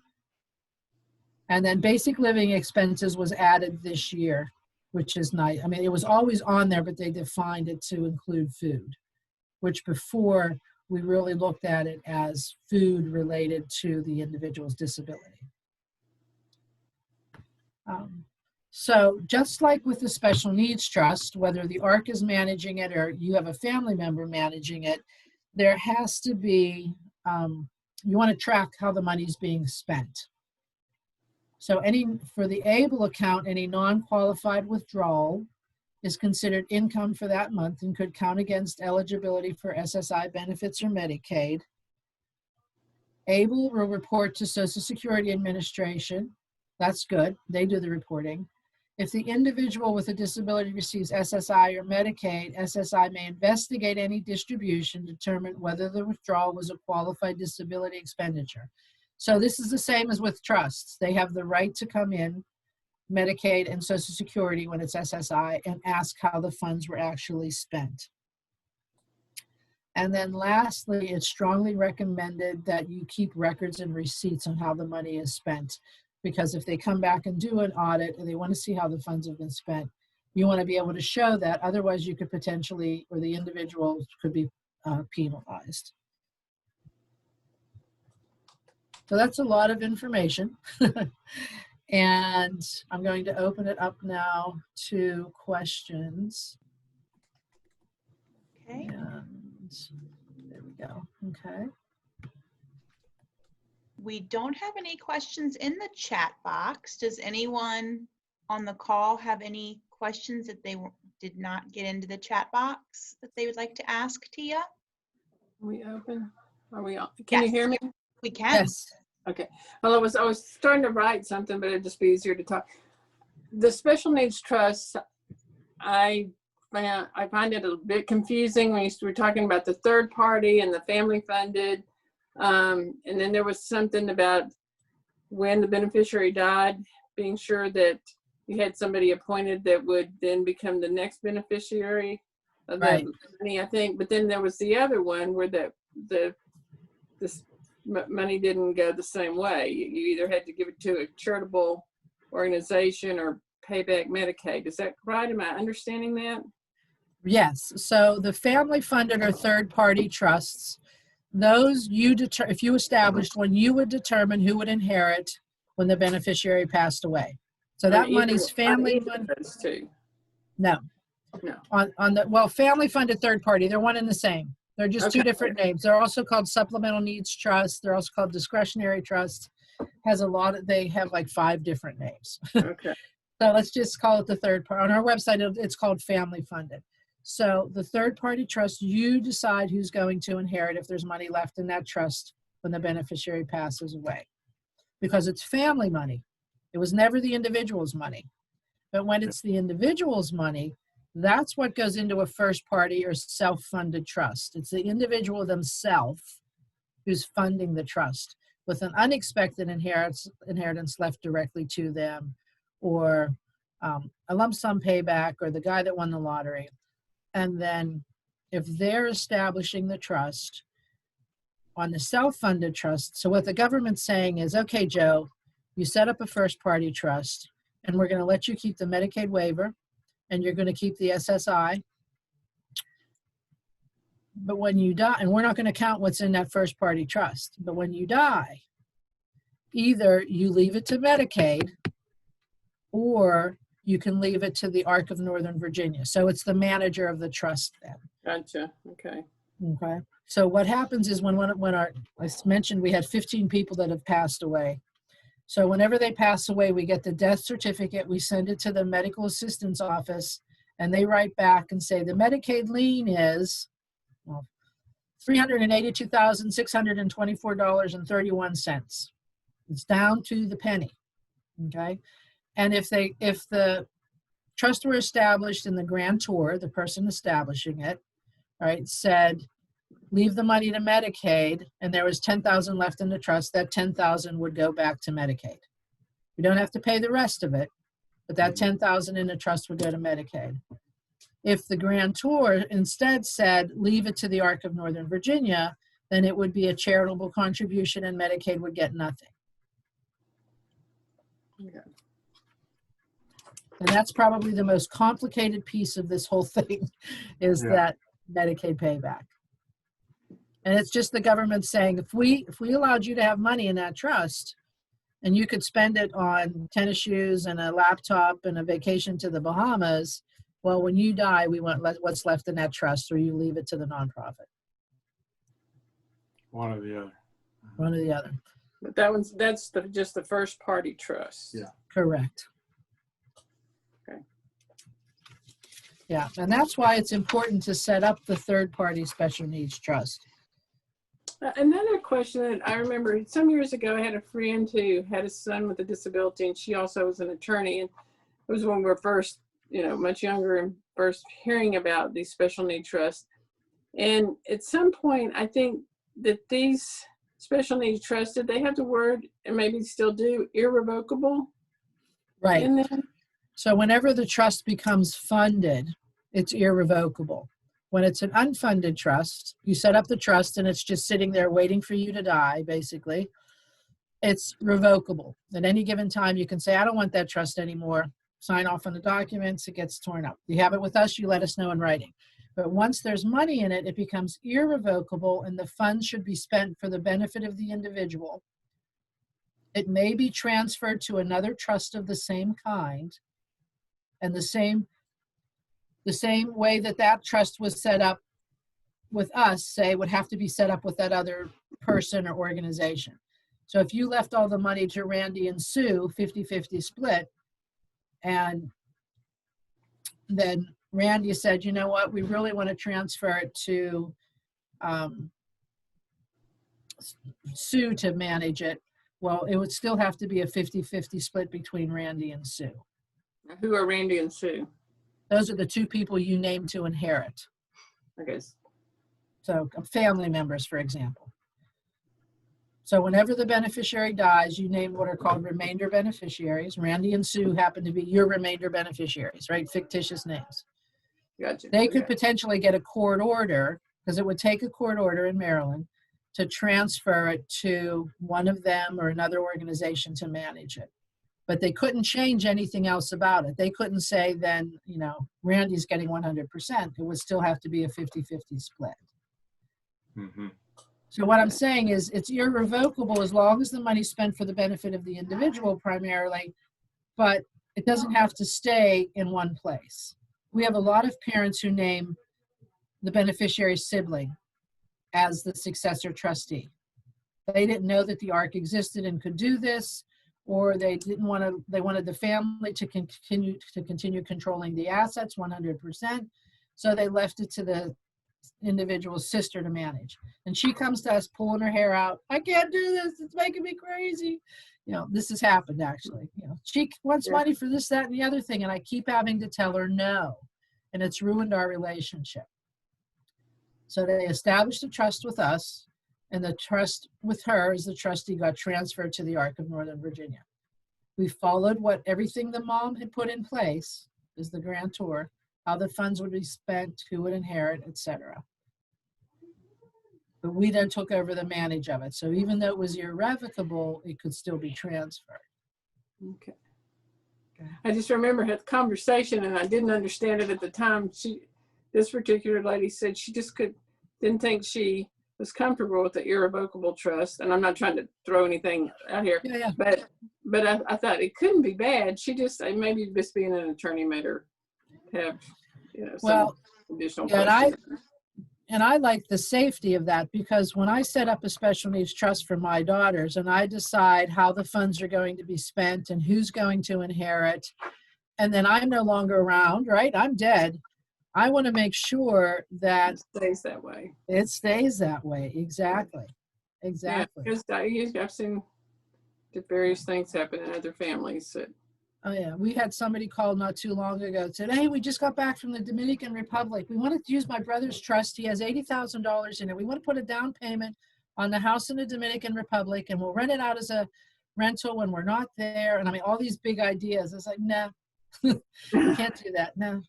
And then basic living expenses was added this year, which is nice. I mean, it was always on there, but they defined it to include food, which before we really looked at it as food related to the individual's disability. So just like with the special needs trust, whether the ARC is managing it or you have a family member managing it, there has to be, you want to track how the money is being spent. So for the ABLE account, any non-qualified withdrawal is considered income for that month and could count against eligibility for SSI benefits or Medicaid. ABLE will report to Social Security Administration. That's good. They do the reporting. If the individual with a disability receives SSI or Medicaid, SSI may investigate any distribution, determine whether the withdrawal was a qualified disability expenditure. So this is the same as with trusts. They have the right to come in, Medicaid and Social Security when it's SSI, and ask how the funds were actually spent. And then lastly, it's strongly recommended that you keep records and receipts on how the money is spent. Because if they come back and do an audit and they want to see how the funds have been spent, you want to be able to show that. Otherwise, you could potentially, or the individual could be penalized. So that's a lot of information. And I'm going to open it up now to questions. Okay. And there we go. Okay. We don't have any questions in the chat box. Does anyone on the call have any questions that they did not get into the chat box that they would like to ask Tia? Are we open? Are we on? Can you Yes. hear me? We can. Yes. Okay. Well, I was starting to write something, but it'd just be easier to talk. The special needs trust, I find it a bit confusing when you were talking about the third party and the family funded. And then there was something about when the beneficiary died, being sure that you had somebody appointed that would then become the next beneficiary of Right. the money, I think. But then there was the other one where this money didn't go the same way. You either had to give it to a charitable organization or pay back Medicaid. Is that right? Am I understanding that? Yes. So the family funded or third party trusts, those if you established one, you would determine who would inherit when the beneficiary passed away. So that money's family funded. No. Well, family funded third party, they're one and the same. They're just two different names. They're also called supplemental needs trust. They're also called discretionary trust. They have like 5 different names. Okay. So let's just call it the third part. On our website, it's called family funded. So the third party trust, you decide who's going to inherit if there's money left in that trust when the beneficiary passes away. Because it's family money. It was never the individual's money. But when it's the individual's money, that's what goes into a first party or self-funded trust. It's the individual themselves who's funding the trust with an unexpected inheritance left directly to them, or a lump sum payback, or the guy that won the lottery. And then if they're establishing the trust on the self-funded trust, so what the government's saying is, okay, Joe, you set up a first party trust and we're going to let you keep the Medicaid waiver and you're going to keep the SSI. But when you die, and we're not going to count what's in that first party trust, but when you die, either you leave it to Medicaid or you can leave it to the ARC of Northern Virginia. So it's the manager of the trust then. Gotcha. Okay. Okay. So what happens is when I mentioned we had 15 people that have passed away. So whenever they pass away, we get the death certificate, we send it to the medical assistance office, and they write back and say the Medicaid lien is $382,624.31. It's down to the penny. Okay. And if the trust were established and the grantor, the person establishing it, right, said, leave the money to Medicaid, and there was 10,000 left in the trust, that 10,000 would go back to Medicaid. We don't have to pay the rest of it, but that 10,000 in the trust would go to Medicaid. If the grantor instead said, leave it to the Arc of Northern Virginia, then it would be a charitable contribution and Medicaid would get nothing. Okay. And that's probably the most complicated piece of this whole thing is that Medicaid payback. And it's just the government saying, if we allowed you to have money in that trust and you could spend it on tennis shoes and a laptop and a vacation to the Bahamas, well, when you die, we want what's left in that trust, or you leave it to the nonprofit. One or the other. One or the other. But that's just the first party trust. Yeah. Correct. Okay. Yeah, and that's why it's important to set up the third party special needs trust. Another question that I remember some years ago, I had a friend who had a son with a disability, and she also was an attorney. And it was when we were first, much younger and first hearing about these special need trusts. And at some point, I think that these special needs trusts, did they have the word, and maybe still do, irrevocable? Right. In them? So whenever the trust becomes funded, it's irrevocable. When it's an unfunded trust, you set up the trust and it's just sitting there waiting for you to die, basically. It's revocable. At any given time, you can say, I don't want that trust anymore. Sign off on the documents, it gets torn up. You have it with us, you let us know in writing. But once there's money in it, it becomes irrevocable and the funds should be spent for the benefit of the individual. It may be transferred to another trust of the same kind, and the same way that trust was set up with us, say, would have to be set up with that other person or organization. So if you left all the money to Randy and Sue, 50-50 split, and then Randy said, you know what, we really want to transfer it to Sue to manage it. Well, it would still have to be a 50-50 split between Randy and Sue. Who are Randy and Sue? Those are the two people you name to inherit. Okay. So family members, for example. So whenever the beneficiary dies, you name what are called remainder beneficiaries. Randy and Sue happen to be your remainder beneficiaries, right? Fictitious names. Gotcha. They could potentially get a court order, because it would take a court order in Maryland to transfer it to one of them or another organization to manage it. But they couldn't change anything else about it. They couldn't say then, Randy's getting 100%. It would still have to be a 50-50 split. Mm-hmm. So what I'm saying is it's irrevocable as long as the money's spent for the benefit of the individual primarily, but it doesn't have to stay in one place. We have a lot of parents who name the beneficiary sibling as the successor trustee. They didn't know that the ARC existed and could do this, or they wanted the family to continue controlling the assets 100%. So they left it to the individual sister to manage. And she comes to us pulling her hair out. I can't do this. It's making me crazy. This has happened actually. She wants money for this, that, and the other thing. And I keep having to tell her no. And it's ruined our relationship. So they established a trust with us, and the trust with her as the trustee got transferred to the Arc of Northern Virginia. We followed everything the mom had put in place as the grantor, how the funds would be spent, who would inherit, etc. But we then took over the manage of it. So even though it was irrevocable, it could still be transferred. Okay. I just remember the conversation, and I didn't understand it at the time. This particular lady said she just didn't think she was comfortable with the irrevocable trust. And I'm not trying to throw anything out here, but I thought it couldn't be bad. She just, maybe just being an attorney made her have, some additional questions. And I like the safety of that, because when I set up a special needs trust for my daughters and I decide how the funds are going to be spent and who's going to inherit, and then I'm no longer around, right? I'm dead. I want to make sure that it stays that way. It stays that way. Exactly. Exactly. Yeah, because I've seen various things happen in other families. Oh yeah, we had somebody call not too long ago and said, "Hey, we just got back from the Dominican Republic. We wanted to use my brother's trust. He has $80,000 in it. We want to put a down payment on the house in the Dominican Republic, and we'll rent it out as a rental when we're not there." And I mean, all these big ideas. It's like, no, you can't do that. No.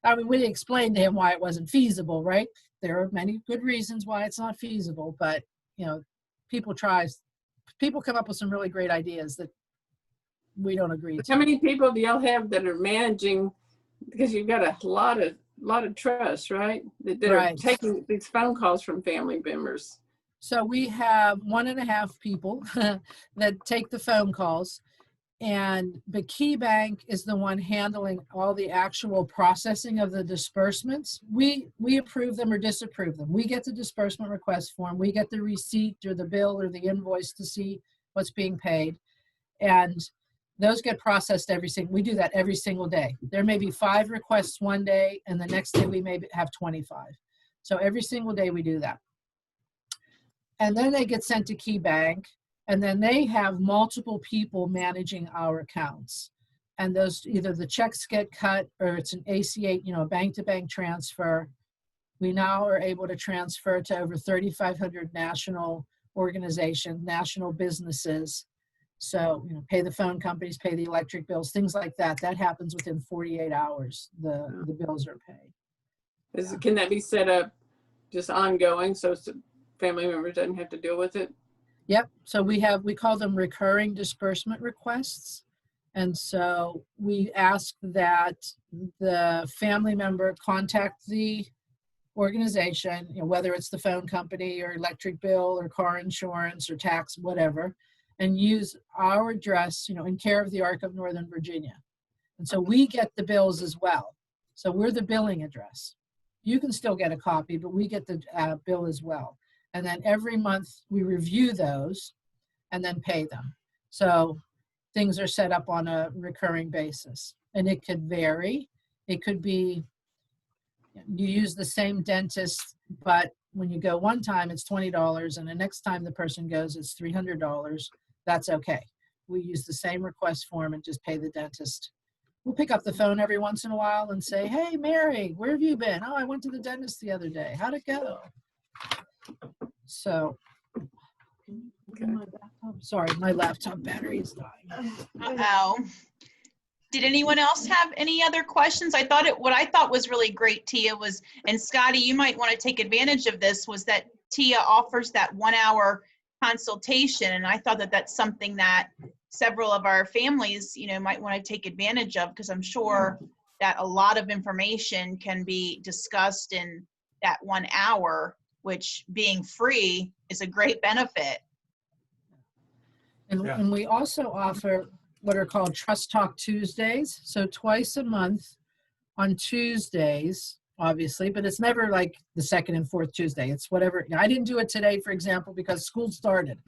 I mean, we explained to him why it wasn't feasible, right? There are many good reasons why it's not feasible, but you know, people come up with some really great ideas that we don't agree to. How many people do y'all have that are managing? Because you've got a lot of trust, right? That are Right. taking these phone calls from family members. So we have 1.5 people that take the phone calls, but Key Bank is the one handling all the actual processing of the disbursements. We approve them or disapprove them. We get the disbursement request form. We get the receipt or the bill or the invoice to see what's being paid. And those get processed we do that every single day. There may be 5 requests one day, and the next day we may have 25. So every single day we do that. And then they get sent to Key Bank, and then they have multiple people managing our accounts. And those, either the checks get cut or it's an ACH, a bank-to-bank transfer. We now are able to transfer to over 3,500 national organizations, national businesses. So, pay the phone companies, pay the electric bills, things like that. That happens within 48 hours. The bills are paid. Can that be set up just ongoing so family members doesn't have to deal with it? Yep. So we call them recurring disbursement requests. And so we ask that the family member contact the organization, whether it's the phone company or electric bill or car insurance or tax, whatever, and use our address, in care of the Arc of Northern Virginia. And so we get the bills as well. So we're the billing address. You can still get a copy, but we get the bill as well. And then every month we review those and then pay them. So things are set up on a recurring basis. And it could vary. It could be you use the same dentist, but when you go one time, it's $20, and the next time the person goes, it's $300. That's okay. We use the same request form and just pay the dentist. We'll pick up the phone every once in a while and say, "Hey, Mary, where have you been?" "Oh, I went to the dentist the other day. How'd it go?" So, sorry, my laptop battery is dying. Uh-oh. Did anyone else have any other questions? What I thought was really great, Tia, was, and Scotty, you might want to take advantage of this, was that Tia offers that 1-hour consultation. And I thought that that's something that several of our families, might want to take advantage of, because I'm sure that a lot of information can be discussed in that 1 hour, which being free is a great benefit. And we also offer what are called Trust Talk Tuesdays. So twice a month on Tuesdays, obviously, but it's never like the second and fourth Tuesday. It's whatever. I didn't do it today, for example, because school started,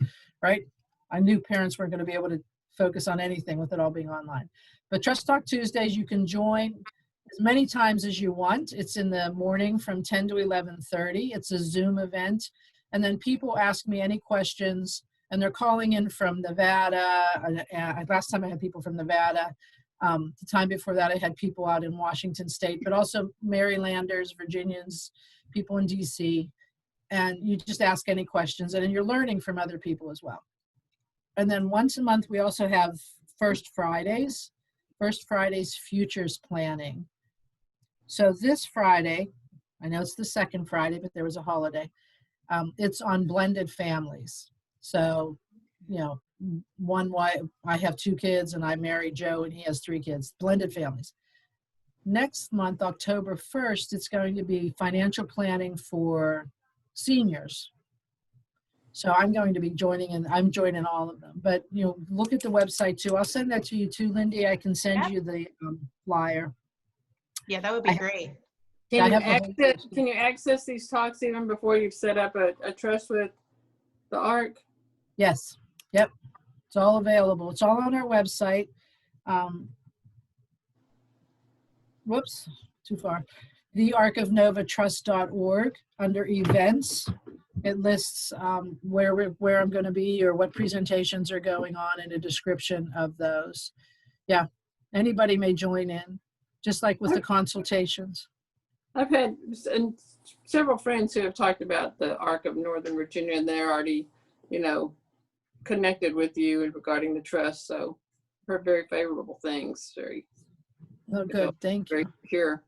right? I knew parents weren't going to be able to focus on anything with it all being online. But Trust Talk Tuesdays, you can join as many times as you want. It's in the morning from 10 to 11:30. It's a Zoom event. And then people ask me any questions, and they're calling in from Nevada. Last time I had people from Nevada. The time before that, I had people out in Washington State, but also Marylanders, Virginians, people in DC. And you just ask any questions, and then you're learning from other people as well. And then once a month, we also have First Fridays futures planning. So this Friday, I know it's the second Friday, but there was a holiday. It's on blended families. So, one wife, I have 2 kids, and I married Joe, and he has 3 kids, blended families. Next month, October 1st, it's going to be financial planning for seniors. So I'm going to be joining, and I'm joining all of them. But, look at the website too. I'll send that to you too, Lindy. I can send you the flyer. Yeah, that would be great. Can you access these talks even before you've set up a trust with the ARC? Yes. Yep. It's all available. It's all on our website. Whoops, too far. thearkofnovatrust.org under events. It lists where I'm going to be or what presentations are going on and a description of those. Yeah, anybody may join in, just like with the consultations. I've had several friends who have talked about the Arc of Northern Virginia, and they're already, connected with you regarding the trust. So I've heard very favorable things. Oh, good. Thank you. Very secure.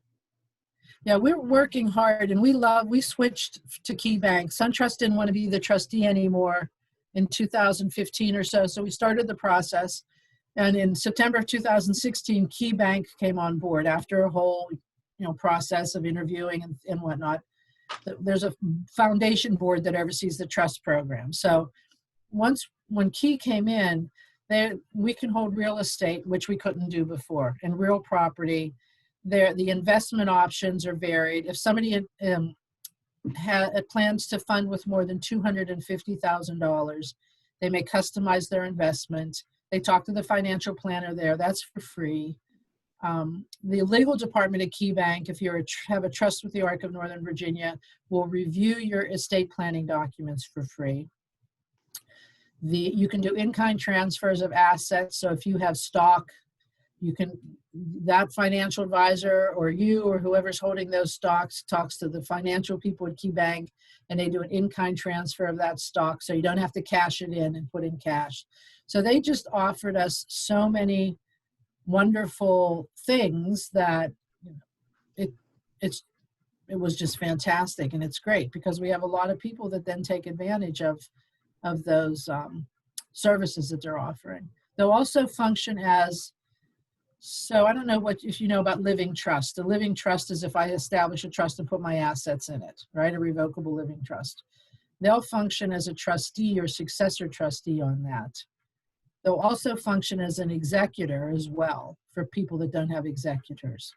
Yeah, we're working hard, and we switched to Key Bank. SunTrust didn't want to be the trustee anymore in 2015 or so, so we started the process. And in September of 2016, Key Bank came on board after a whole, process of interviewing and whatnot. There's a foundation board that oversees the trust program. So when Key came in, we can hold real estate, which we couldn't do before, and real property. The investment options are varied. If somebody plans to fund with more than $250,000, they may customize their investment. They talk to the financial planner there. That's for free. The legal department at Key Bank, if you have a trust with the Arc of Northern Virginia, will review your estate planning documents for free. You can do in-kind transfers of assets. So if you have stock, that financial advisor or you or whoever's holding those stocks talks to the financial people at Key Bank, and they do an in-kind transfer of that stock, so you don't have to cash it in and put in cash. So they just offered us so many wonderful things that it was just fantastic, and it's great because we have a lot of people that then take advantage of those services that they're offering. They'll also function as, so I don't know if you know about living trust. A living trust is if I establish a trust and put my assets in it, right? A revocable living trust. They'll function as a trustee or successor trustee on that. They'll also function as an executor as well for people that don't have executors.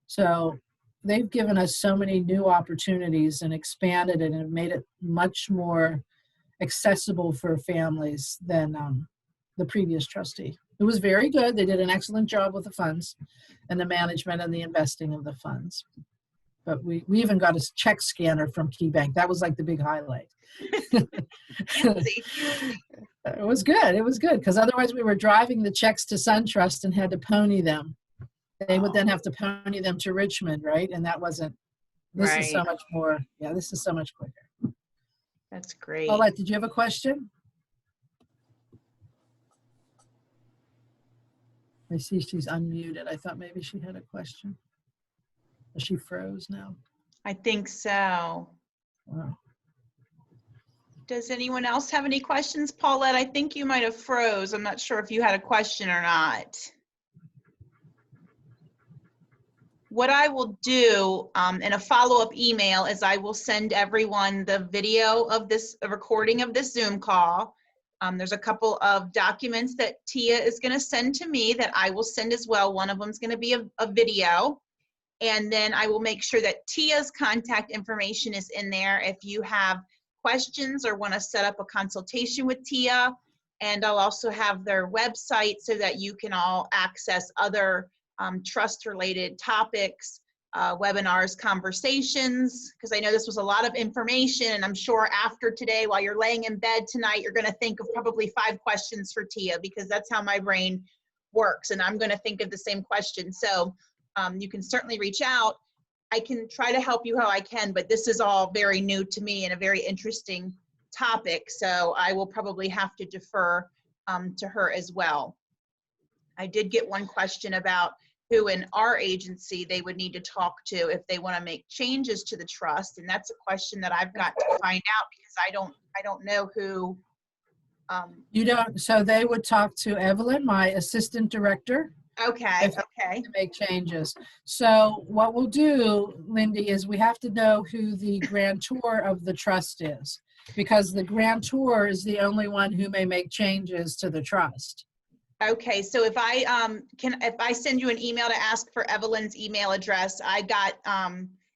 So they've given us so many new opportunities and expanded it and made it much more accessible for families than the previous trustee. It was very good. They did an excellent job with the funds and the management and the investing of the funds. But we even got a check scanner from Key Bank. That was like the big highlight. It was good. It was good because otherwise we were driving the checks to SunTrust and had to pony them. They would then have to pony them to Richmond, right? And that wasn't, this is so much more, this is so much quicker. That's great. Paulette, did you have a question? I see she's unmuted. I thought maybe she had a question. She froze now. I think so. Wow. Does anyone else have any questions? Paulette, I think you might have froze. I'm not sure if you had a question or not. What I will do in a follow-up email is I will send everyone the video of this, a recording of this Zoom call. There's a couple of documents that Tia is going to send to me that I will send as well. One of them is going to be a video. And then I will make sure that Tia's contact information is in there if you have questions or want to set up a consultation with Tia. And I'll also have their website so that you can all access other trust-related topics, webinars, conversations, because I know this was a lot of information, and I'm sure after today, while you're laying in bed tonight, you're going to think of probably 5 questions for Tia, because that's how my brain works, and I'm going to think of the same question. So you can certainly reach out. I can try to help you how I can, but this is all very new to me and a very interesting topic, so I will probably have to defer to her as well. I did get one question about who in our agency they would need to talk to if they want to make changes to the trust, and that's a question that I've got to find out because I don't know who. You don't, so they would talk to Evelyn, my assistant director. Okay, okay. To make changes. So what we'll do, Lindy, is we have to know who the grantor of the trust is, because the grantor is the only one who may make changes to the trust. Okay, so if I send you an email to ask for Evelyn's email address, I got,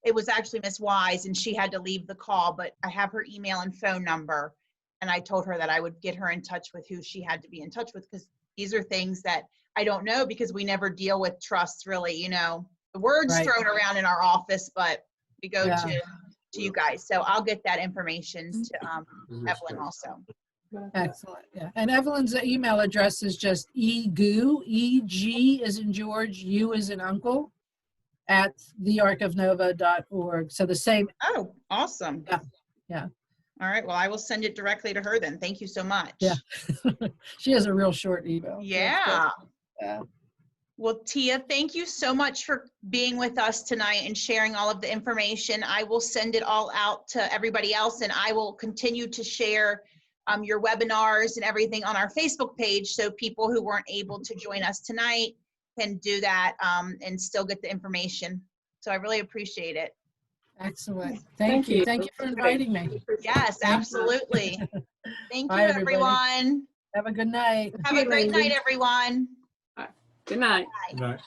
it was actually Miss Wise and she had to leave the call, but I have her email and phone number. And I told her that I would get her in touch with who she had to be in touch with, because these are things that I don't know because we never deal with trusts really, you know, the word's Right. thrown around in our office, but we go Yeah. to you guys. So I'll get that information to Evelyn also. Excellent. Yeah. And Evelyn's email address is just egoo, E-G is in George, U is in uncle, at thearcofnova.org. So the same. Oh, awesome. Yeah. Yeah. All right. Well, I will send it directly to her then. Thank you so much. Yeah. She has a real short email. Yeah. Yeah. Well, Tia, thank you so much for being with us tonight and sharing all of the information. I will send it all out to everybody else, and I will continue to share your webinars and everything on our Facebook page so people who weren't able to join us tonight can do that and still get the information. So I really appreciate it. Excellent. Thank you. Thank you for inviting me. Yes, Thank you. absolutely. Thank Bye, you, everybody. everyone. Have a good night. Have a great night, everyone. Good night. Bye. Good night.